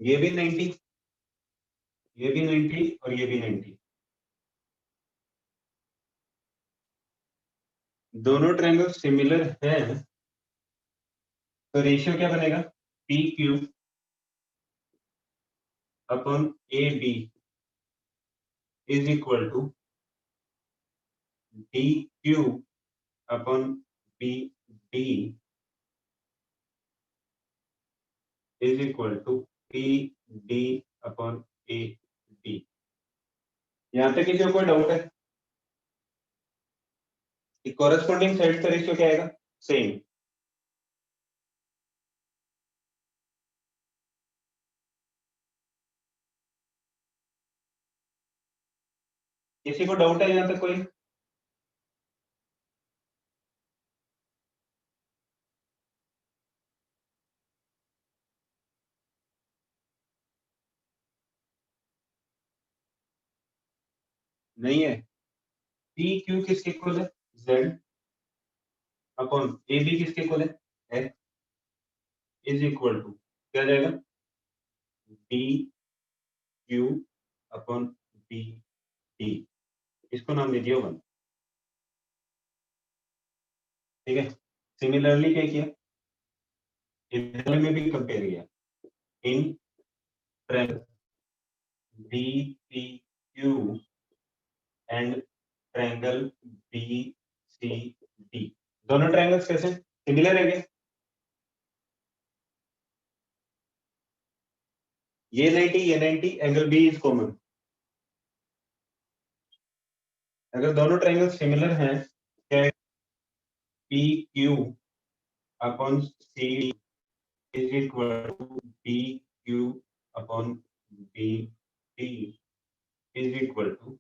ये भी 90, ये भी 90 और ये भी 90। दोनों ट्रायंगल सिमिलर हैं, तो रेशियो क्या बनेगा? P Q upon A B is equal to D Q upon B D is equal to P D upon A D. यहां तक किसी को कोई डाउट है? कॉरेस्पॉन्डिंग साइड का रेशियो क्या आएगा? सेम। किसी को डाउट है यहां तक कोई? नहीं है। पी क्यू किसके इक्वल है? जेड अपॉन ए बी किसके इक्वल है? एक्स इज इक्वल टू क्या जाएगा? D Q upon B D. इसको नाम दीजिए 1। ठीक है। सिमिलरली क्या किया? इधर में भी कंपेयर किया। In triangle D P Q and triangle B C D, दोनों ट्रायंगल्स कैसे सिमिलर है क्या? ये 90 ये 90, एंगल बी इज कॉमन। अगर दोनों ट्रायंगल सिमिलर हैं, क्या P Q upon C is equal to B Q upon B D is equal to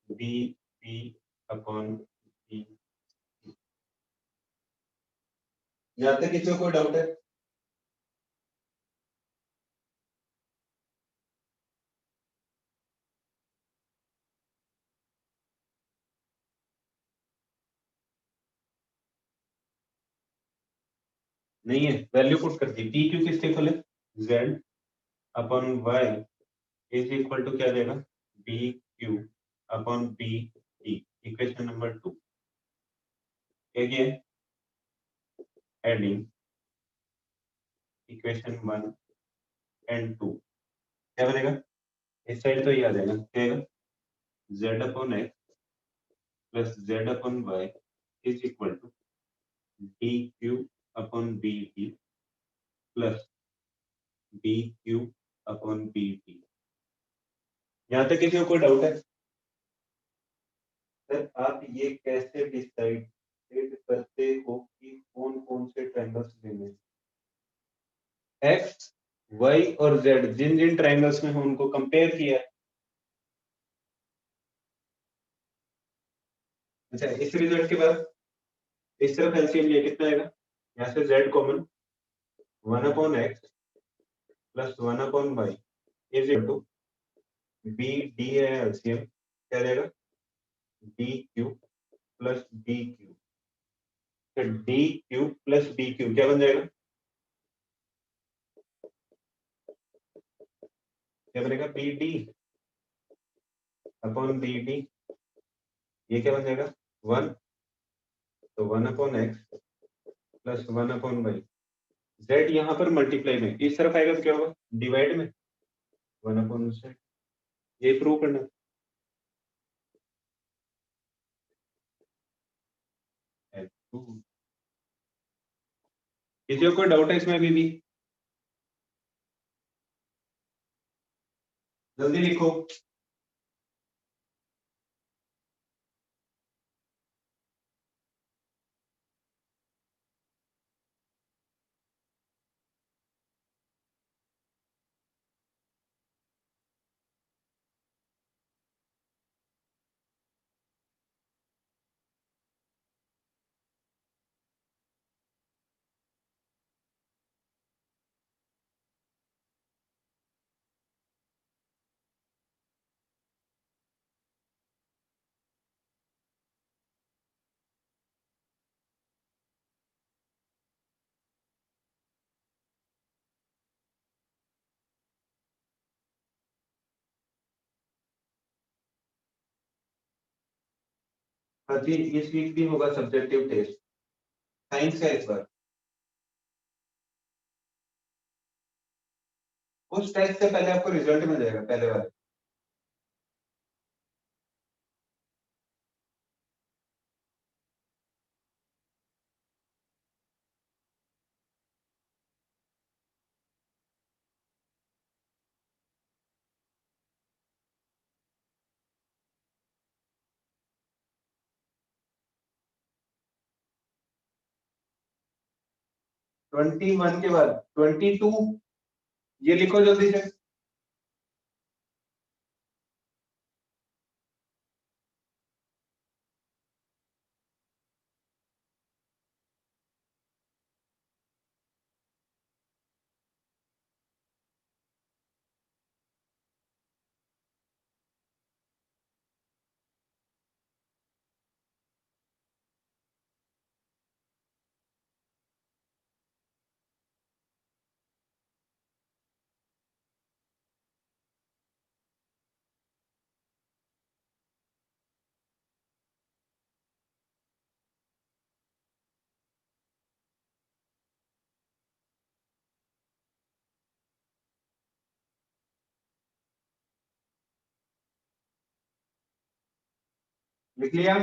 B P upon B. यहाँ तक किसी को कोई डाउट है? नहीं है। वैल्यू पुट कर दी। पी क्यू किसके इक्वल है? Z upon Y is equal to क्या देगा? B Q upon B D. Equation number 2 क्या किया? एडिंग इक्वेशन 1 एंड 2 क्या बनेगा? इस साइड तो ये आ जाएगा। क्या आएगा? Z upon X plus Z upon Y is equal to D Q upon B D plus B Q upon B D. यहाँ तक किसी को कोई डाउट है? सर आप ये कैसे डिसाइड करते हो कि कौन कौन से ट्रायंगल्स लेने हैं? एक्स वाई और जेड जिन जिन ट्रायंगल्स में हो उनको कंपेयर किया। अच्छा, इस रिजल्ट के बाद इस तरफ एलसीएम लिया, कितना आएगा? यहाँ से Z common, 1 upon X plus 1 upon Y is equal to B D है एलसीएम, क्या रहेगा? D Q plus B Q. तो D Q plus B Q क्या बन जाएगा? क्या बनेगा? B D upon B D. ये क्या बन जाएगा? 1, तो 1 upon X plus 1 upon Y. Z यहाँ पर मल्टीप्लाई में, इस तरफ आएगा तो क्या होगा? डिवाइड में 1 अपॉन जेड। ये प्रूव करना। किसी को कोई डाउट है इसमें अभी भी? जल्दी लिखो। जी इस वीक भी होगा सब्जेक्टिव टेस्ट, साइंस का इस बार। उस टेस्ट से पहले आपको रिजल्ट मिल जाएगा पहले वाले। 21 के बाद 22, ये लिखो जल्दी से। लिख लिया?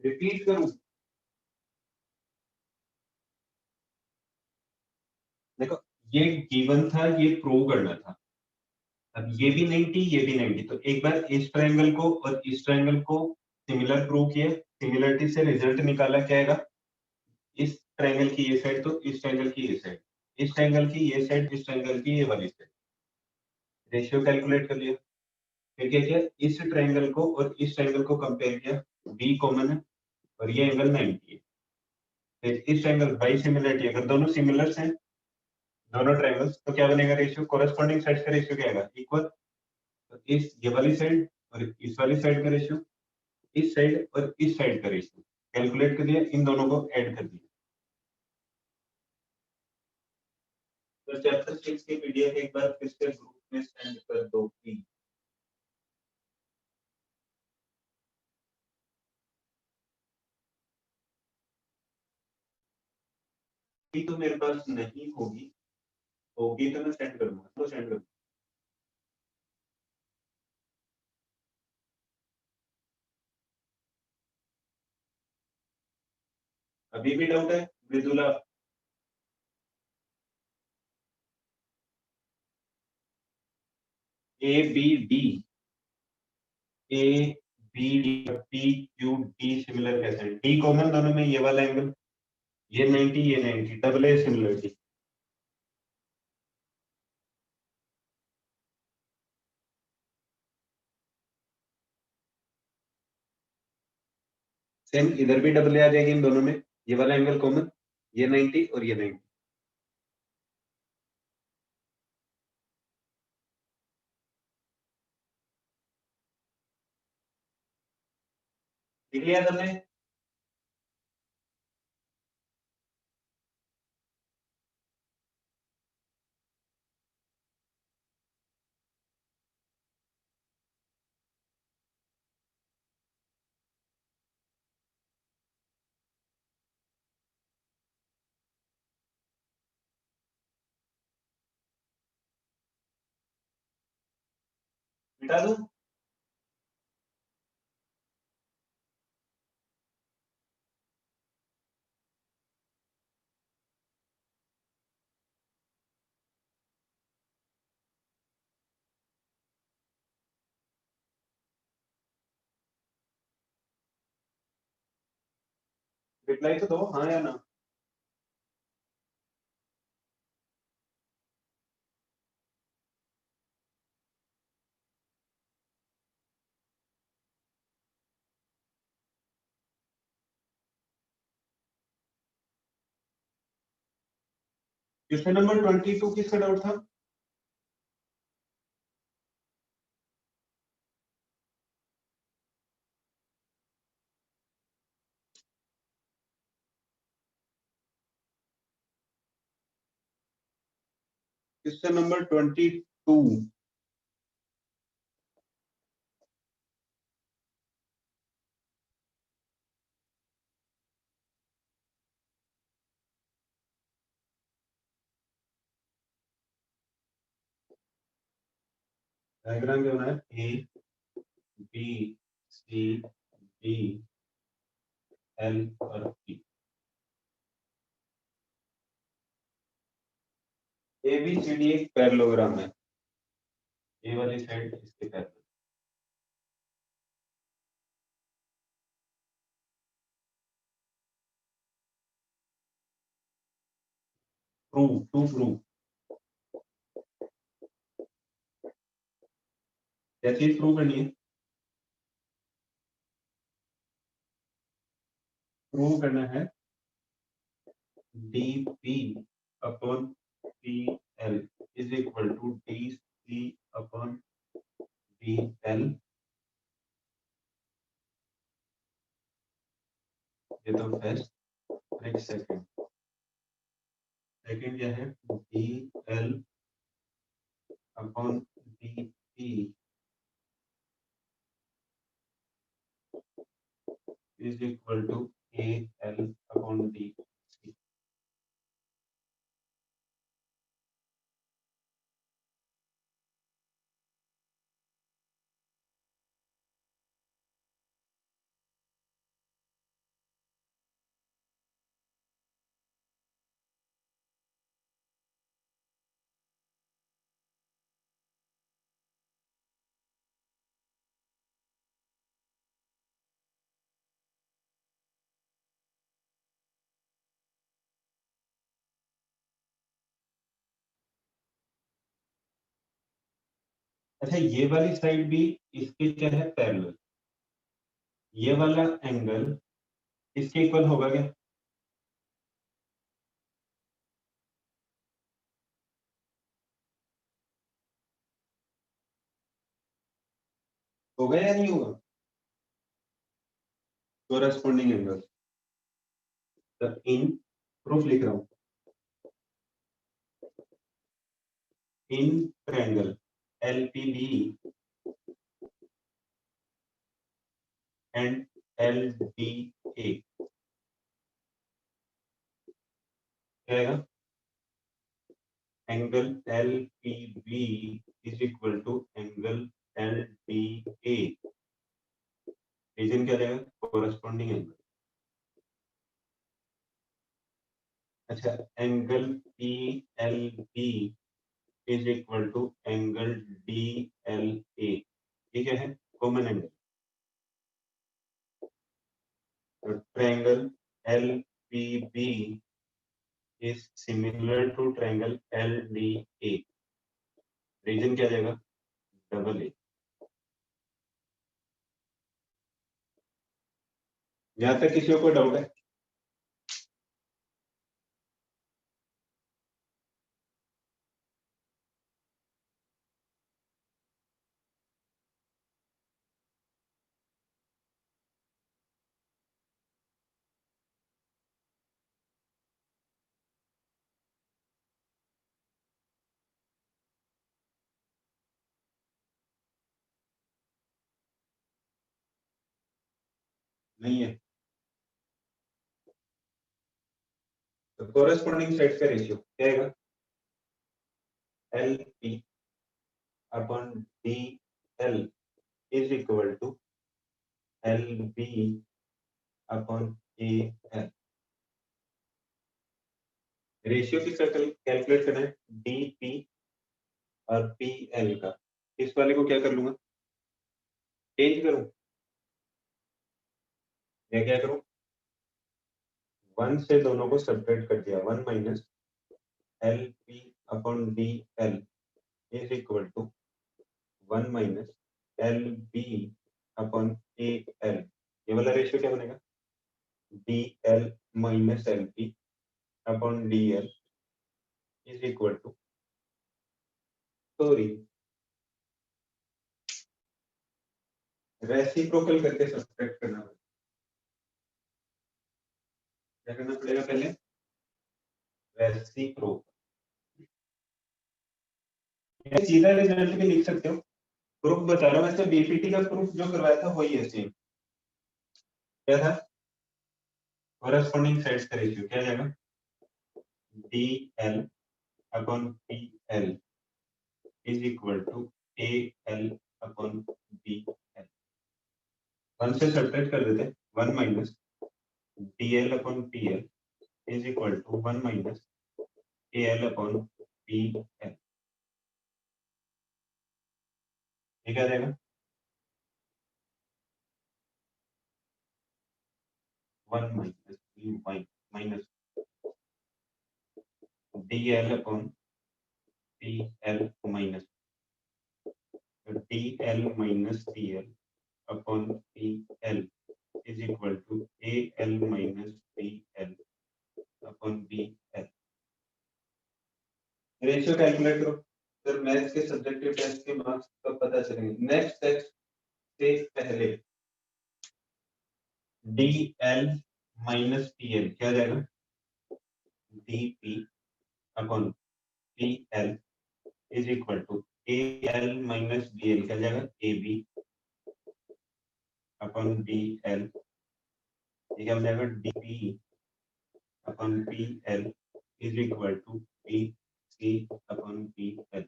रिपीट करूं? देखो, ये गिवन था, ये प्रूव करना था। अब ये भी 90, ये भी 90, तो एक बार इस ट्रायंगल को और इस ट्रायंगल को सिमिलर प्रूव किया, सिमिलरिटी से रिजल्ट निकाला, क्या आएगा? इस ट्रायंगल की ये साइड तो इस ट्रायंगल की ये साइड, इस ट्रायंगल की ये साइड इस ट्रायंगल की ये वाली साइड, रेशियो कैलकुलेट कर लिया। फिर क्या किया, इस ट्रायंगल को और इस ट्रायंगल को कंपेयर किया, बी कॉमन है और ये एंगल 90 है। फिर इस ट्रायंगल बाई सिमिलरिटी, अगर दोनों सिमिलर हैं दोनों ट्रायंगल्स, तो क्या बनेगा रेशियो? कोरस्पॉन्डिंग साइड का रेशियो क्या आएगा? इक्वल। तो इस ये वाली साइड और इस वाली साइड का रेशियो, इस साइड और इस साइड का रेशियो कैलकुलेट कर दिया, इन दोनों को ऐड कर दिया। तो चैप्टर 6 की पीडीएफ एक बार फिर से ग्रुप में सेंड कर दो प्लीज। तो मेरे पास नहीं होगी, होगी तो मैं सेंड करूंगा, तो सेंड करूंगा। अभी भी डाउट है Mridula? A B D, A B D, P Q D similar कैसे है? डी कॉमन दोनों में, ये वाला एंगल, ये 90 ये 90, डबल ए सिमिलरिटी। सेम इधर भी डबल ए आ जाएगी इन दोनों में, ये वाला एंगल कॉमन, ये 90 और ये 90। देख लिया तुमने? मिटा दूं? रिप्लाई तो दो, हाँ या ना। क्वेश्चन नंबर 22 किसका डाउट था? Question number 22। डायग्राम क्या होना है? A B C D L और P. A B C D एक पैरेललोग्राम है। ए वाली साइड इसके पैरेलल। Prove to prove. क्या चीज प्रूव करनी है? प्रूव करना है D P upon P L is equal to D C upon D L. ये तो फर्स्ट। Next second. सेकंड क्या है? D L upon D P is equal to A L upon D C. अच्छा, ये वाली side भी इसके क्या है? पैरेलल। ये वाला एंगल इसके इक्वल होगा क्या? होगा या नहीं होगा? कोरेस्पोंडिंग एंगल इन प्रूफ लिख रहा हूं। In triangle LPB and LDA क्या आएगा? Angle LPB is equal to angle LDA। Reason क्या रहेगा? Corresponding angle. अच्छा, angle PLB is equal to angle DLA। ठीक है, कॉमन एंगल। तो triangle LPB is similar to triangle LDA। Reason क्या जाएगा? Double A. यहाँ तक किसी को डाउट है? नहीं है। तो कोरेस्पोंडिंग साइड का रेशियो क्या आएगा? LP upon DL is equal to LB upon AL। Ratio किसका कैलकुलेट करना है? DP और PL का। इस वाले को क्या कर लूंगा? चेंज करूं या क्या करूं? 1 से दोनों को सेपरेट कर दिया। 1 minus LP upon DL is equal to 1 minus LB upon AL। ये वाला रेशियो क्या बनेगा? DL minus LP upon DL is equal to, sorry, reciprocal करके सब्ट्रैक्ट करना पड़ेगा। क्या करना पड़ेगा? पहले रेसिप्रोकल। या सीधा रिजल्ट भी लिख सकते हो। प्रूफ बता रहा हूँ, वैसे बीपीटी का प्रूफ जो करवाया था वही है सेम। क्या था? कोरस्पॉन्डिंग साइड्स का रेशियो क्या जाएगा? D L upon P L is equal to A L upon B L. 1 से सब्ट्रैक्ट कर देते, 1 minus D L upon P L is equal to 1 minus A L upon B L. ये क्या जाएगा? 1 minus B minus D L upon P L minus D L minus P L upon P L is equal to A L minus B L upon B L. Ratio calculate करो। फिर maths के subjective test के marks कब पता चलेंगे? Next test से पहले D L minus P L क्या जाएगा? D P upon P L is equal to A L minus B L क्या जाएगा? A B upon B L. ये क्या हो जाएगा? D P upon P L is equal to B C upon P L.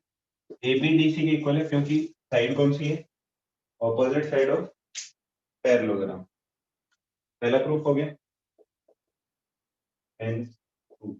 A B D C के इक्वल है क्योंकि साइड कौन सी है? Opposite side of parallelogram. पहला प्रूफ हो गया। Hence, 2।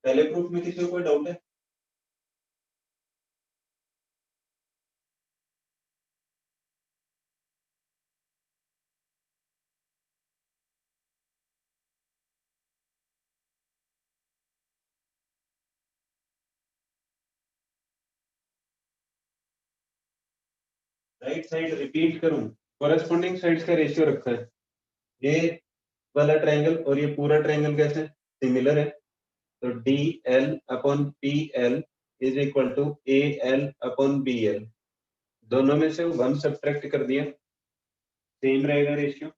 पहले प्रूफ में किसी को कोई डाउट है? राइट साइड रिपीट करूं, कोरेस्पॉन्डिंग साइड्स का रेशियो रखा है। ये वाला ट्रायंगल और ये पूरा ट्रायंगल कैसे सिमिलर है? तो D L upon P L is equal to A L upon B L. दोनों में से 1 सब्ट्रैक्ट कर दिया, सेम रहेगा रेशियो।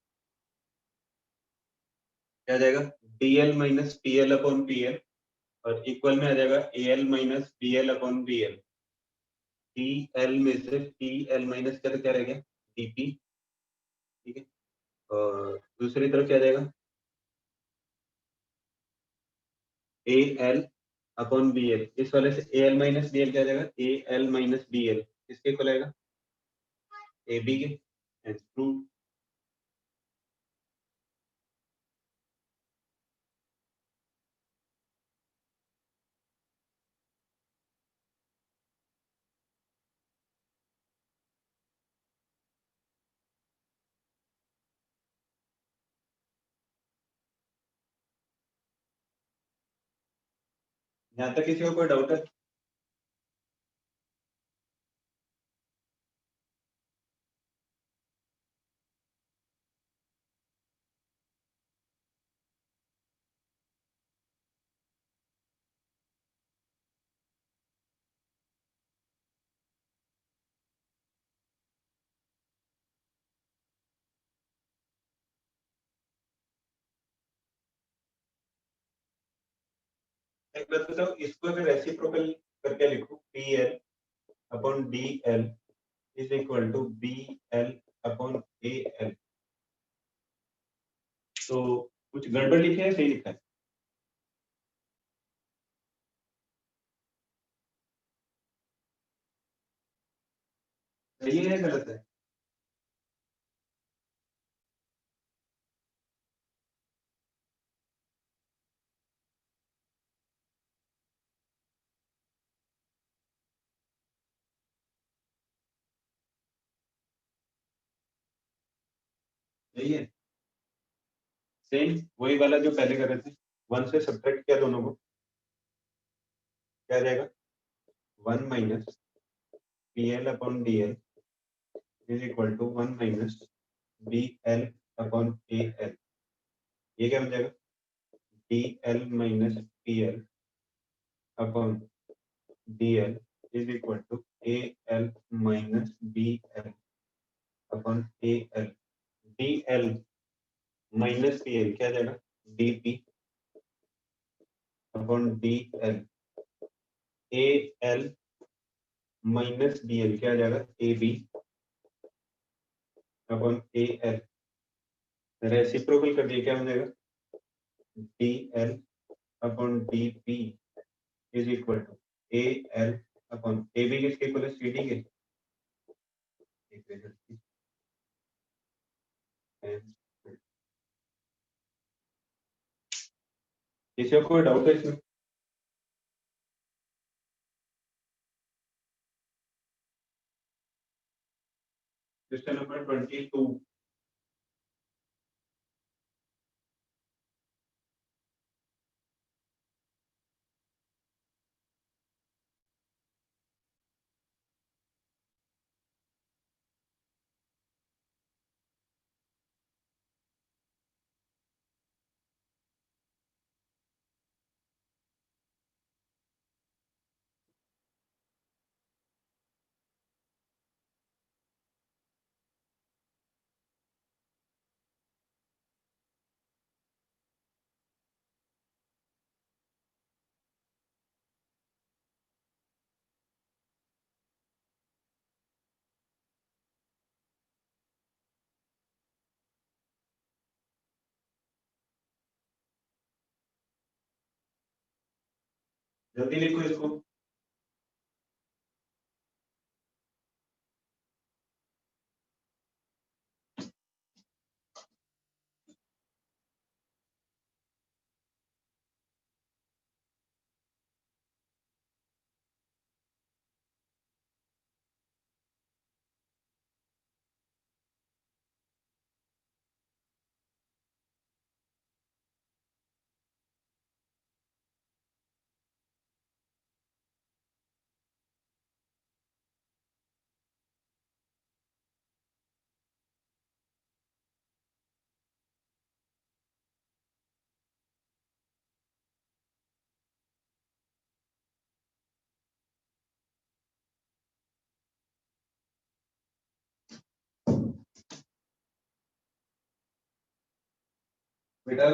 क्या जाएगा? D L minus P L upon P L और इक्वल में आ जाएगा A L minus B L upon B L. D L में से पी एल माइनस कर क्या रह गया? डीपी। ठीक है, और दूसरी तरफ क्या जाएगा? A L upon B L. इस वाले से A L minus B L क्या जाएगा? A L minus B L. किसके इक्वल आएगा? ए बी के। ट्रू। यहाँ तक किसी को कोई डाउट है? एक बात बताओ, इसको अगर रेसिप्रोकल करके लिखो, P L upon D L is equal to B L upon A L, तो कुछ गड़बड़ लिखे है सही लिखा है? सही है या गलत है? सही है। सेम वही वाला जो पहले कर रहे थे, 1 से सब्ट्रैक्ट किया दोनों को, क्या आ जाएगा? 1 minus P L upon D L is equal to 1 minus B L upon A L. ये क्या बन जाएगा, DL minus PL upon DL is equal to AL minus BL upon AL। DL minus PL क्या जाएगा, DP upon DL। AL minus BL क्या जाएगा, AB upon AL। Reciprocal कर दिया क्या हो जाएगा, DL upon DP is equal to AL upon AB किसके इक्वल है, CD के। किसी को कोई डाउट है इसमें? Question number 22। जल्दी लिखो इसको। बेटा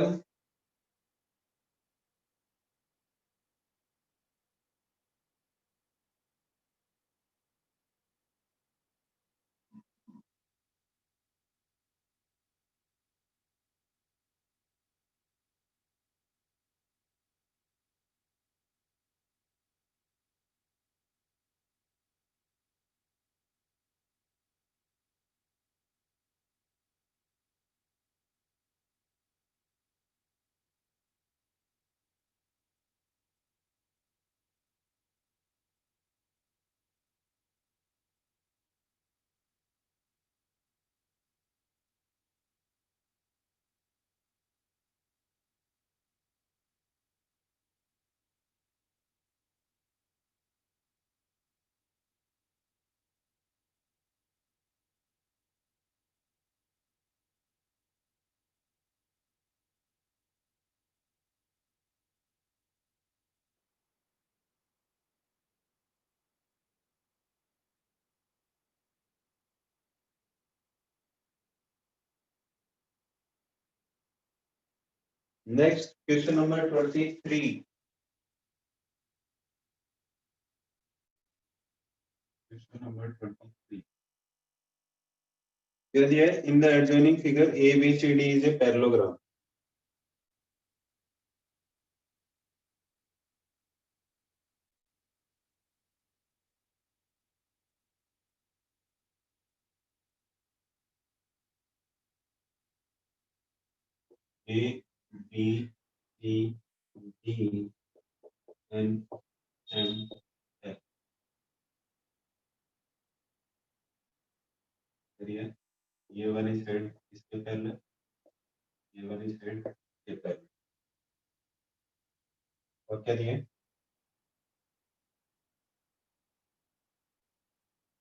next question number 23। Question number 23 कह दिया है, in the adjoining figure ABCD is a parallelogram. A B C D N M F। करिए, ये वाली साइड इसके पैरेलल, ये वाली साइड के पैरेलल। और क्या दिया,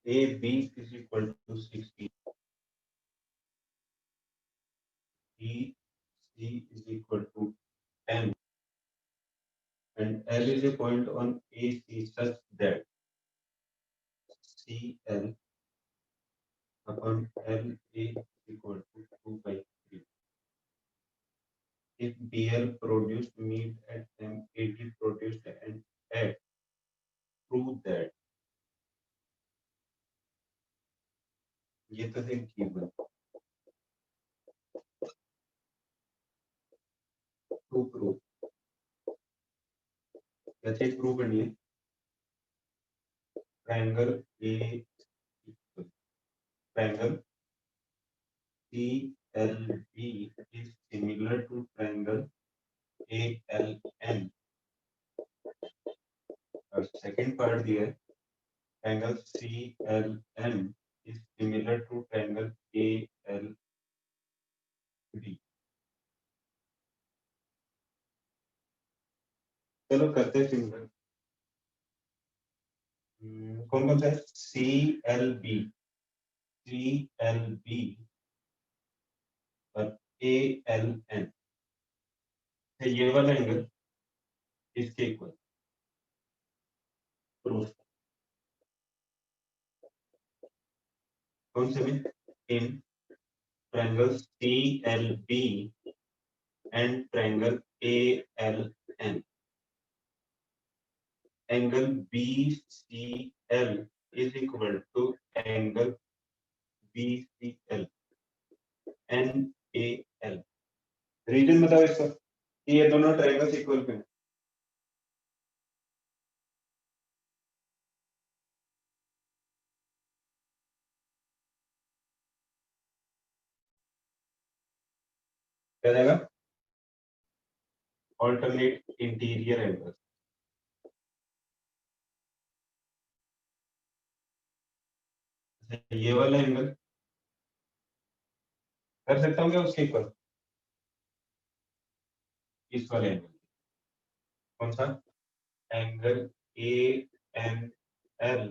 AB is equal to 60, BC is equal to M and L is a point on AC such that CL upon LA is equal to 2 by 3. If BL produced meet at MAD produced and at, prove that. ये तो है given. To prove. क्या चीज prove करनी है? Triangle A triangle CLB is similar to triangle ALN. और second part दिया है triangle CLM is similar to triangle ALB. चलो करते हैं सिमिलर. कौन कौन सा है? CLB और ALN. ये वाला एंगल इसके इक्वल. प्रूफ कौन से में? इन triangle CLB and triangle ALN. Angle BCL is equal to angle BCL NAL. Reason बताओ इसका कि ये दोनों ट्रायंगल्स इक्वल पे हैं. क्या जाएगा? Alternate interior angles. ये वाला एंगल कर सकता हूँ क्या उसके इक्वल? इस वाले एंगल कौन सा? Angle ANL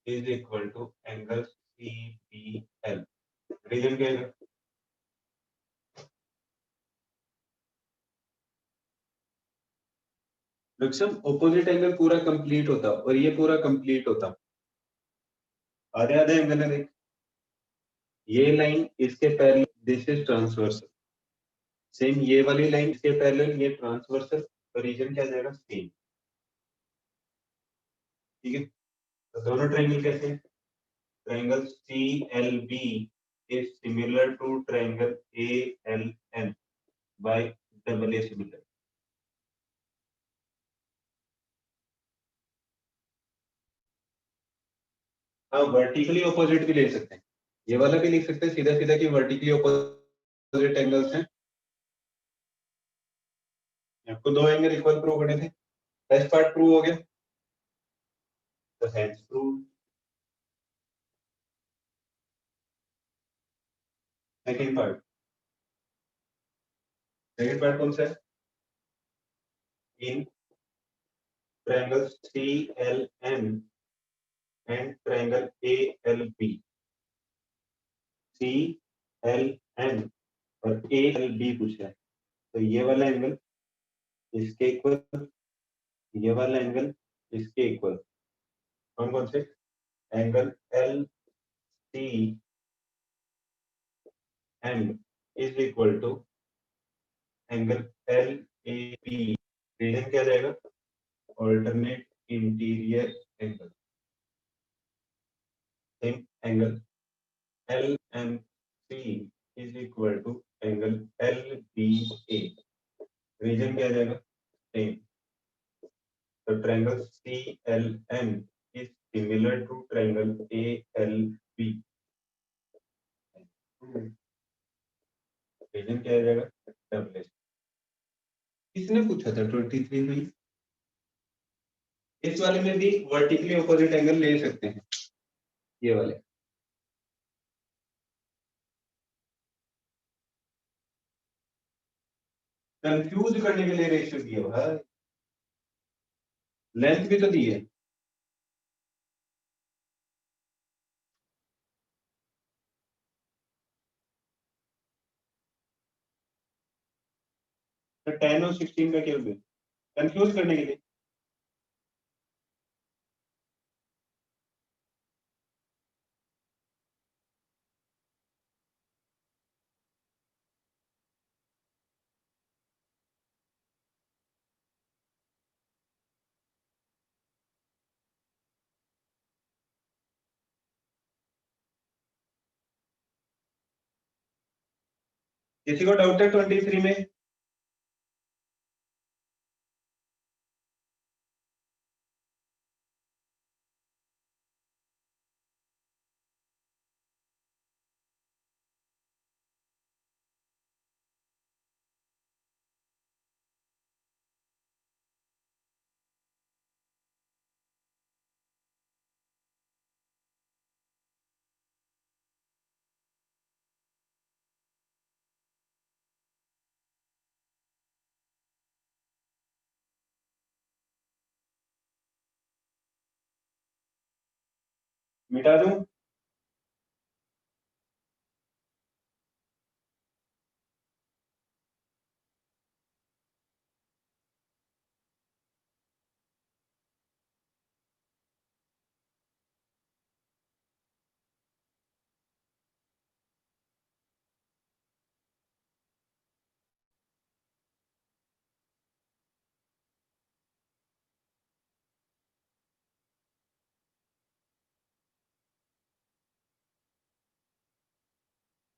is equal to angle CBL. Reason क्या है? लक्ष्यम ऑपोजिट एंगल पूरा कंप्लीट होता और ये पूरा कंप्लीट होता. आधे आधे एंगल है. देख ये लाइन इसके parallel, this is transversal. Same ये वाली लाइन इसके पैरेलल, ये ट्रांसवर्सल. तो रीजन क्या जाएगा? सेम. ठीक है. तो दोनों ट्रायंगल कैसे हैं? Triangle CLB is similar to triangle ALN by double A similar. हाँ वर्टिकली ऑपोजिट भी ले सकते हैं. ये वाला भी लिख सकते हैं सीधा सीधा कि वर्टिकली ऑपोजिट एंगल्स हैं. आपको दो एंगल इक्वल प्रूव करने थे. फर्स्ट पार्ट प्रूव हो गया तो हेंस प्रूव. सेकंड पार्ट कौन सा है? इन triangle CLN and triangle ALB. CLN और ALB पूछा है. तो ये वाला एंगल इसके इक्वल, ये वाला एंगल इसके इक्वल. कौन कौन से? Angle LCM is equal to angle LAB. Reason क्या जाएगा? Alternate interior angle. Same angle LMC is equal to angle LBA. Reason क्या जाएगा? सेम. तो triangle CLN is similar to triangle ALB. Reason क्या जाएगा? डबल. किसने पूछा था 23 में? इस वाले में भी वर्टिकली ऑपोजिट एंगल ले सकते हैं. ये वाले कंफ्यूज करने के लिए रेशियो दिया हुआ है. लेंथ भी तो दी है. तो 10 और 16 का क्या होगा, कंफ्यूज करने के लिए। किसी को डाउट है 23 में? मिटा दूं?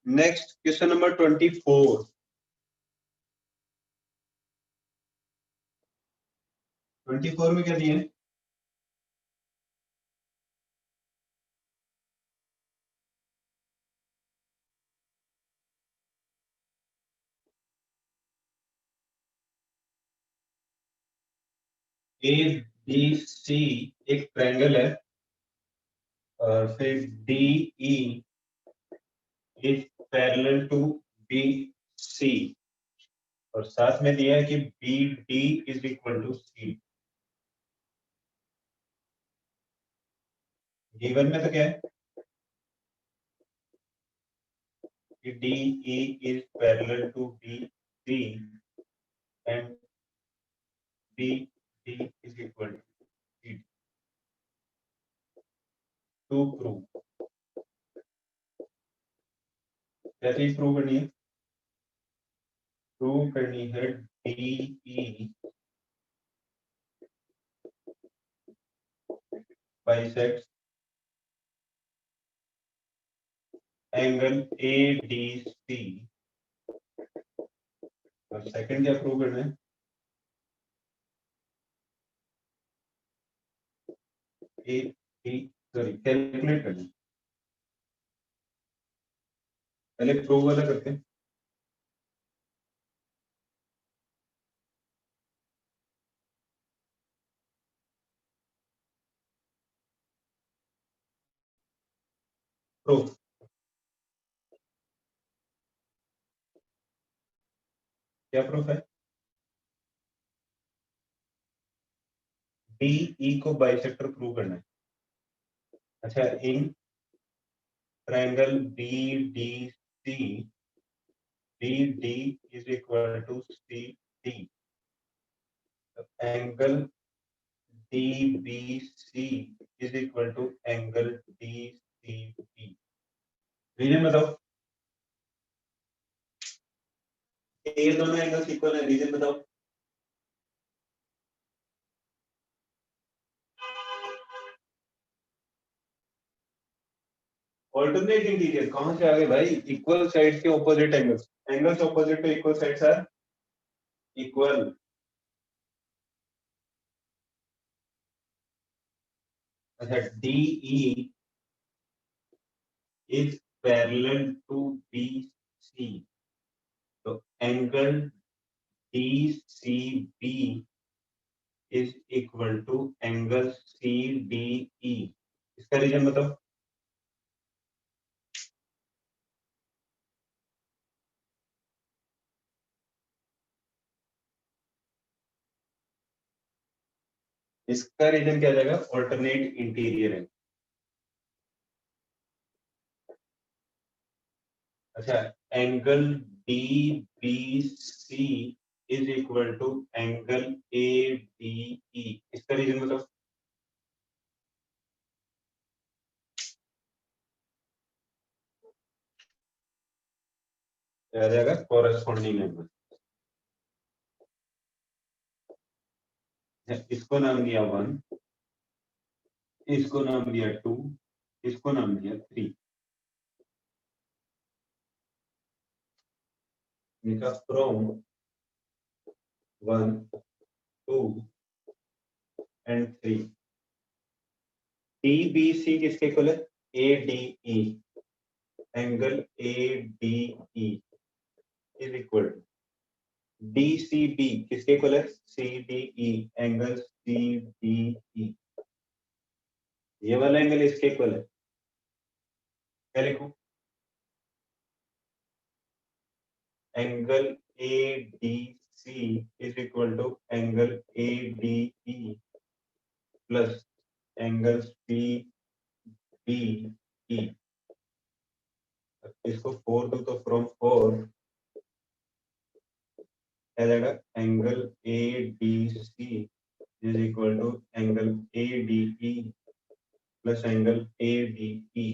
Next question number 24। 24 में क्या दिए हैं? ए बी सी एक ट्रायंगल है, और फिर D E is parallel to B C, और साथ में दिया है कि B D is equal to C. Given में तो क्या है कि D E is parallel to B C and B D is equal to C. To prove, क्या चीज प्रूव करनी है? प्रूव करनी है D E bisects angle A D C, और सेकंड क्या प्रूव करना है? ए डी, सॉरी कैलकुलेट करना है। पहले प्रूव वाला करते हैं। प्रूफ, क्या प्रूफ है? डी ई को बाइसेक्टर प्रूव करना है। अच्छा, in triangle B D C, B D is equal to C D, angle D B C is equal to angle D C B. Reason बताओ। ये दोनों एंगल्स इक्वल है, रीजन बताओ। ऑल्टरनेट इंटीरियर कहां से आ गए भाई? इक्वल साइड्स के opposite angles, angles opposite to equal sides are equal. अच्छा, D E is parallel to B C, तो angle D C B is equal to angle C D E. इसका reason बताओ। इसका रीजन क्या जाएगा? Alternate interior है। अच्छा, angle D B C is equal to angle ADE। इसका reason बताओ। क्या आ जाएगा? Corresponding angle. इसको नाम दिया 1, इसको नाम दिया 2, इसको नाम दिया 3। इनका फ्रॉम 1, 2 एंड 3। TBC किसके इक्वल है? ADE। Angle ADE is equal to DCB किसके इक्वल है? CDE। Angle CDE। ये वाला एंगल इसके इक्वल है। क्या लिखूं? Angle ADC is equal to angle ADE plus angle CDE। इसको 4 दो तो फ्रॉम 4 क्या जाएगा? Angle ADC is equal to angle ADE plus angle ADE।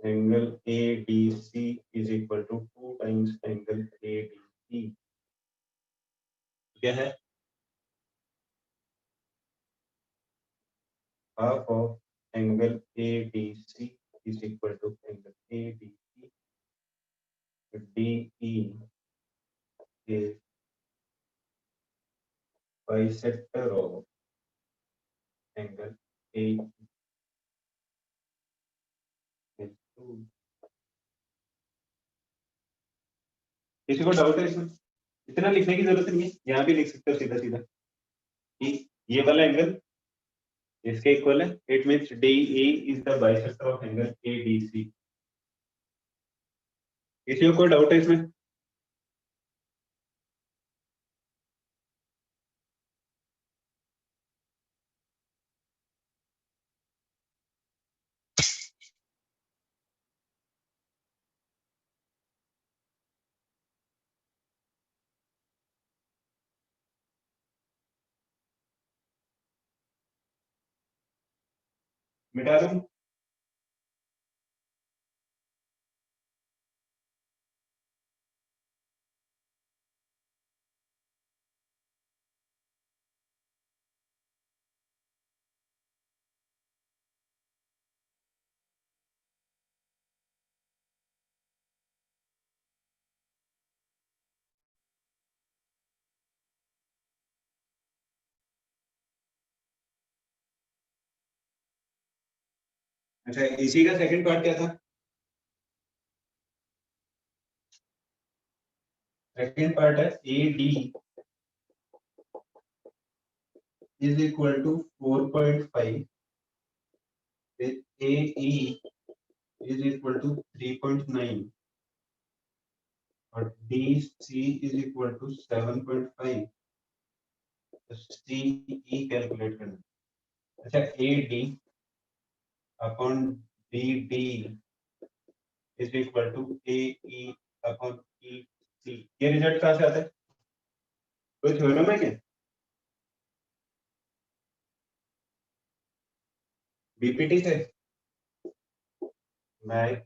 Angle ADC is equal to 2 times angle ADE। क्या है? Half of angle ADC is equal to angle ADE। DE is bisector of angle AE। किसी को doubt है इसमें? इतना लिखने की जरूरत नहीं है, यहाँ भी लिख सकते हो सीधा सीधा कि ये वाला एंगल इसके इक्वल है। It means DE is the bisector of angle ADC। किसी को कोई डाउट है इसमें? मिटा दूं? अच्छा, इसी का सेकंड पार्ट क्या था? सेकंड पार्ट है AD is equal to 4.5 with AE is equal to 3.9 और DC is equal to 7.5। तो CE कैलकुलेट करना। अच्छा, AD upon BD is equal to AE upon EC। ये रिजल्ट कहाँ से आता है? कोई थ्योरम है क्या? BPT से? Math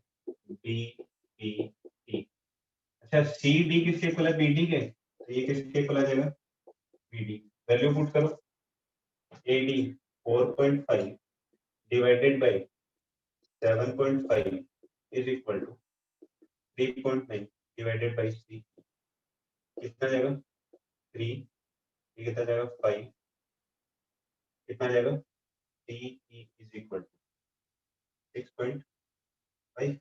BPT। अच्छा, CD किसके इक्वल है? BD के। तो ये किसके इक्वल आ जाएगा? BD। वैल्यू पुट करो। AD 4.5 divided by 7.5 is equal to 3.9 divided by C। कितना जाएगा? 3। ये कितना जाएगा? 5। कितना जाएगा? DE is equal to 6.5।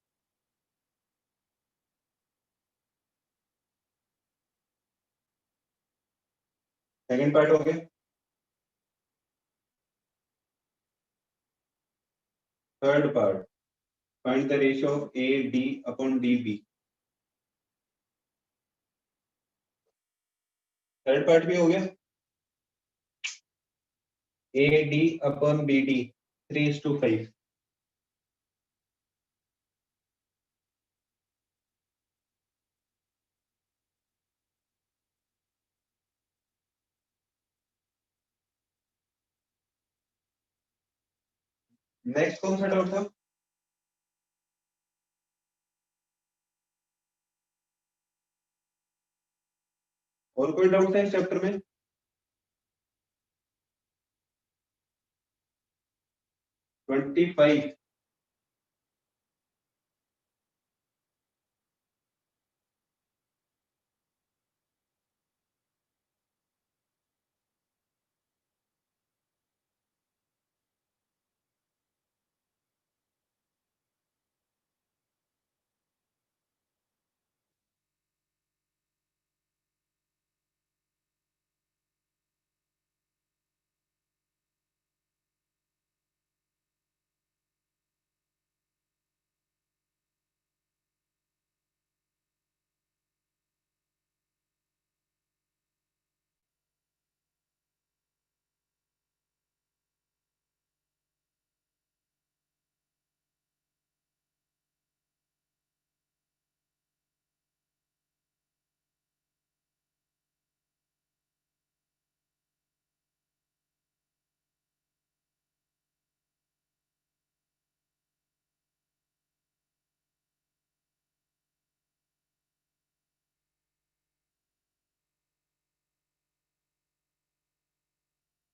Second part हो गया। Third part, find the ratio of AD upon DB। Third part भी हो गया। AD upon BD 3:5। नेक्स्ट कौन सा डाउट था? और कोई डाउट है इस चैप्टर में? Twenty five.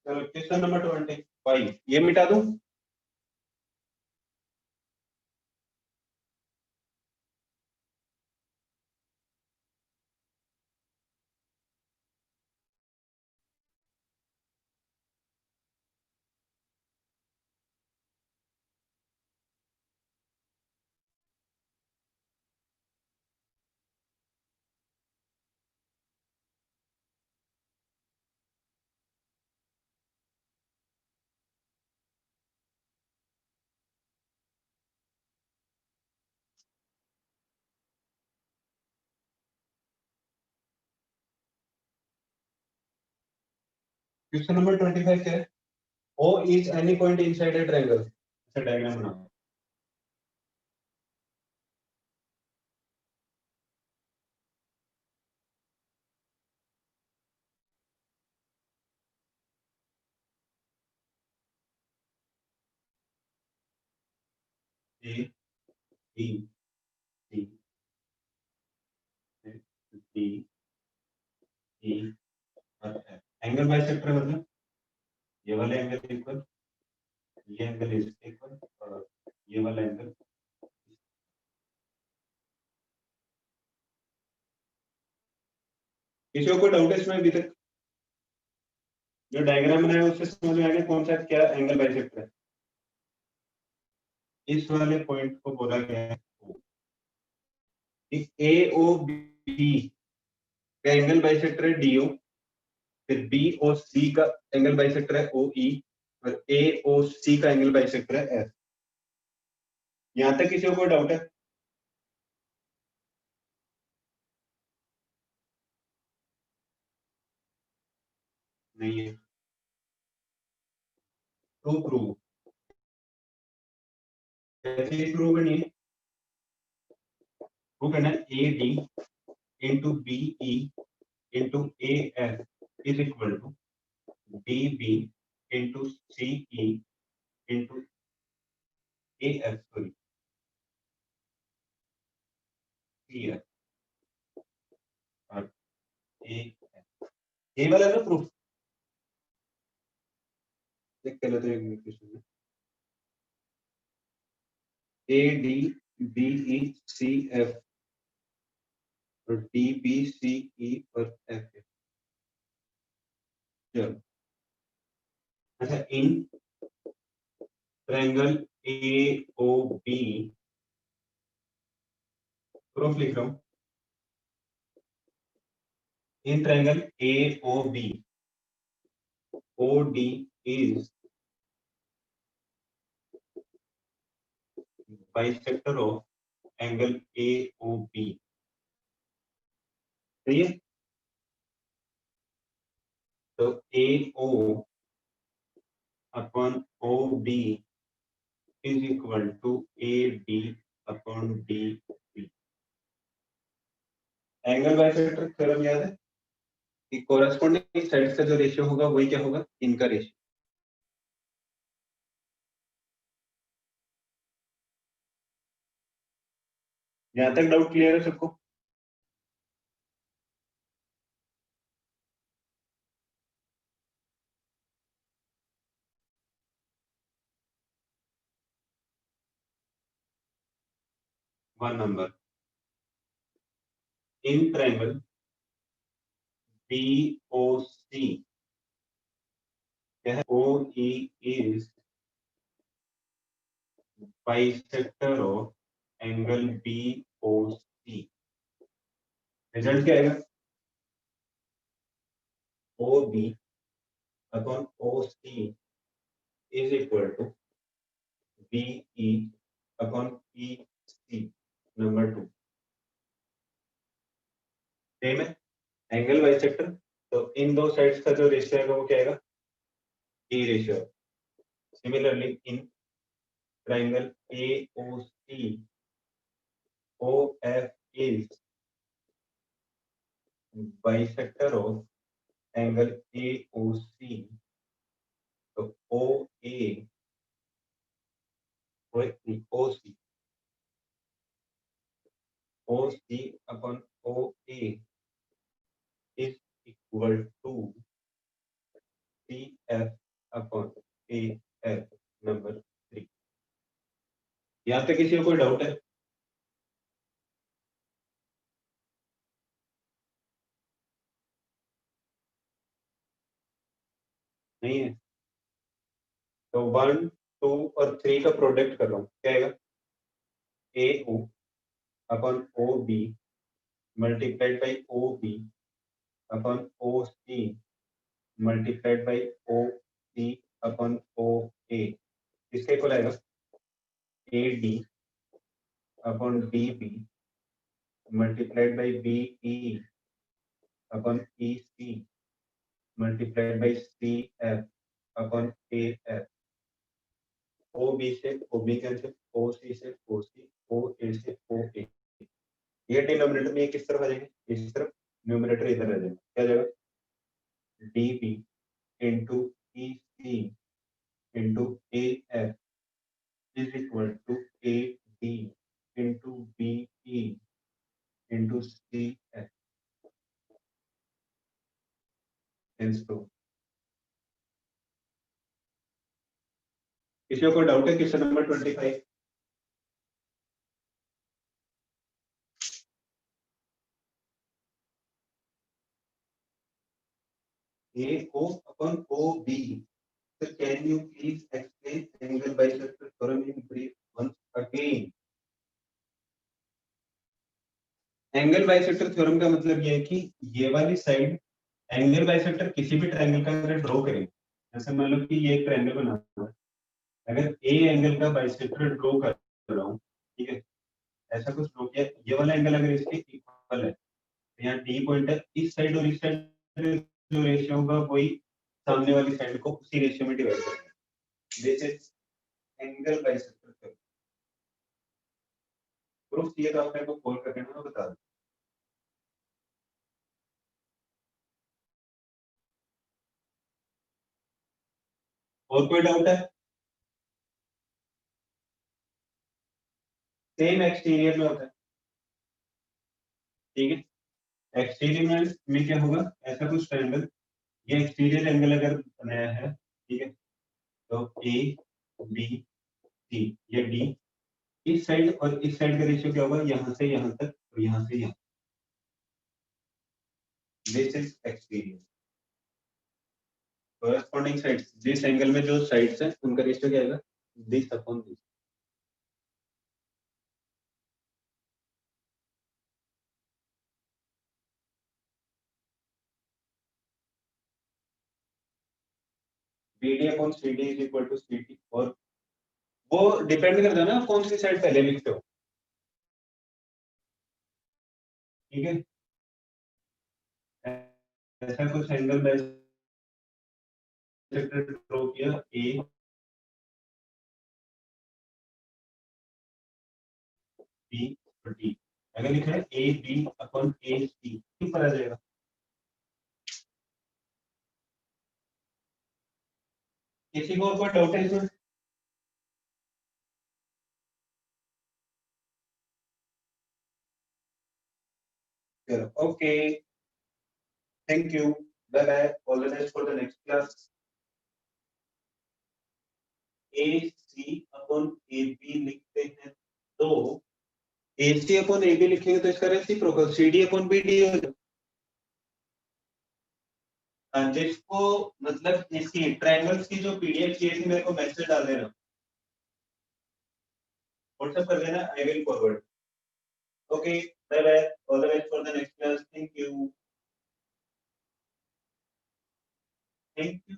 चलो क्वेश्चन नंबर 25 ये मिटा दूं? क्वेश्चन नंबर 25 क्या है? O is any point inside a triangle. ऐसा डायग्राम बनाओ। A B C D E और F। एंगल बाइसेक्टर मतलब ये वाला एंगल इक्वल, ये एंगल इज इक्वल और ये वाला एंगल। किसी को कोई डाउट है इसमें अभी तक? जो डायग्राम बनाया उससे समझ में आ गया कौन सा क्या एंगल बाइसेक्टर है? इस वाले पॉइंट को बोला गया है ए ओ बी का एंगल बाइसेक्टर है डीओ, फिर बी ओ सी का एंगल बाइसेक्टर है ओ ई, और ए ओ सी का एंगल बाइसेक्टर है एफ। यहां तक किसी को कोई डाउट है? नहीं है तो प्रूव कैसे प्रूव करनी है? प्रूव करना A D into B E into A F is equal to D B into C E into A F, sorry C F और ए एफ। ये वाला ना प्रूफ चेक कर लेते हैं क्वेश्चन में। A D B E C F और D B C E और एफ। चलो अच्छा, in triangle A O B, proof लिख रहा हूं। In triangle A O B O D is bisector of angle A O B. सही है? तो A O upon O B is equal to A D upon D B. Angle bisector theorem याद है कि corresponding sides का जो ratio होगा वही क्या होगा, इनका रेशियो। यहाँ तक डाउट क्लियर है सबको? One number in triangle BOC क्या है? OE is bisector of angle BOC. Result क्या आएगा? OB upon OC is equal to BE upon EC. Number 2 same है, एंगल बाइसेक्टर, तो इन दो साइड्स का जो रेशियो आएगा वो क्या आएगा? E ratio. Similarly in triangle AOC, OF is bisector of angle AOC. So OA OC upon OA is equal to CF upon AF. Number 3. यहाँ पे किसी को कोई डाउट है? नहीं है? तो 1, 2 और 3 का प्रोडक्ट कर रहा हूँ, क्या आएगा? AO upon OB multiplied by OB upon OC multiplied by OC upon OA. इसका इक्वल आएगा AD upon DB multiplied by BE upon EC multiplied by CF upon AF. OB से OB कैंसिल, OC से OC, OA से OA. ये denominator में किस तरफ आ जाएंगे? इस तरफ. न्यूमरेटर इधर आ जाएगा. क्या जाएगा? DB into EC into AF is equal to AD into BE into CF. Hence to. किसी को डाउट है? Question number 25. AO upon OB. So can you please explain angle bisector theorem in brief once again? Angle bisector theorem का मतलब ये है कि ये वाली साइड एंगल बाइसेक्टर किसी भी ट्रायंगल का अगर ड्रॉ करें, जैसे मान लो कि ये एक ट्रायंगल बना हुआ है, अगर ए एंगल का बाइसेक्टर ड्रॉ कर रहा हूँ, ठीक है, ऐसा कुछ ड्रॉ किया, ये वाला एंगल अगर इसके इक्वल है, तो यहाँ डी पॉइंट है, इस साइड और इस साइड जो रेशियो होगा वही सामने वाली साइड को उसी रेशियो में डिवाइड करेगा. This is angle bisector theorem. Proof चाहिए तो आप मेरे को कॉल करके ना बता दो. और कोई डाउट है? सेम एक्सटीरियर में होता है, ठीक है. एक्सटीरियर में क्या होगा? ऐसा कुछ ट्रायंगल, ये एक्सटीरियर एंगल अगर बनाया है, ठीक है, तो ए बी सी, ये डी, इस साइड और इस साइड का रेशियो क्या होगा? यहाँ से यहाँ तक और यहाँ से यहाँ. This is exterior. Corresponding sides, जिस एंगल में जो साइड्स हैं उनका रेशियो क्या आएगा? This upon this. BD upon CD is equal to CD. और वो डिपेंड करता है ना कौन सी साइड पहले लिखते हो, ठीक है. ऐसा कुछ एंगल बाइसेक्टर ड्रॉ किया, ए बी और डी, अगर लिखा है ए बी अपॉन ए सी, ऊपर आ जाएगा. किसी को और कोई डाउट है इसमें? चलो okay, thank you, bye bye, all the best for the next class. A C upon A B लिखते हैं तो ए सी अपॉन ए बी लिखेंगे तो इसका reciprocal C D upon B D हो जाएगा। जिसको मतलब इसकी ट्रायंगल्स की जो पीडीएफ चाहिए थी मेरे को मैसेज डाल देना, व्हाट्सएप कर देना, I will forward. Okay, bye bye, all the best for the next class, thank you, thank you,